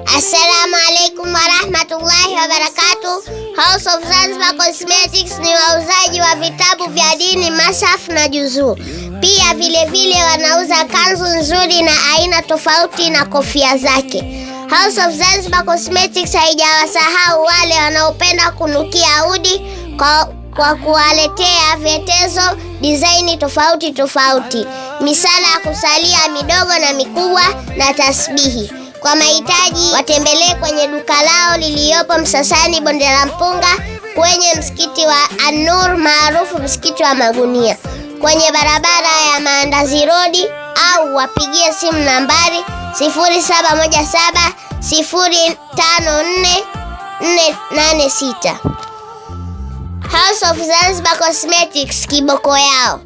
Assalamu alaikum warahmatullahi wabarakatuh. House of Zanzibar Cosmetics ni wauzaji wa vitabu vya dini, mashafu na juzuu. Pia vile wanauza kanzu nzuri na aina tofauti na kofia zake. House of Zanzibar Cosmetics haijawasahau wale wanaopenda kunukia udi kwa kuwaletea vyetezo design tofauti, misala ya kusalia midogo na mikubwa na tasbihi. Kwa mahitaji watembelee kwenye duka lao lililopo Msasani, Bonde la Mpunga, kwenye msikiti wa An-Nur maarufu msikiti wa Magunia, kwenye barabara ya Maandazi Road, au wapigie simu nambari 0717054486. House of Zanzibar Cosmetics, kiboko yao.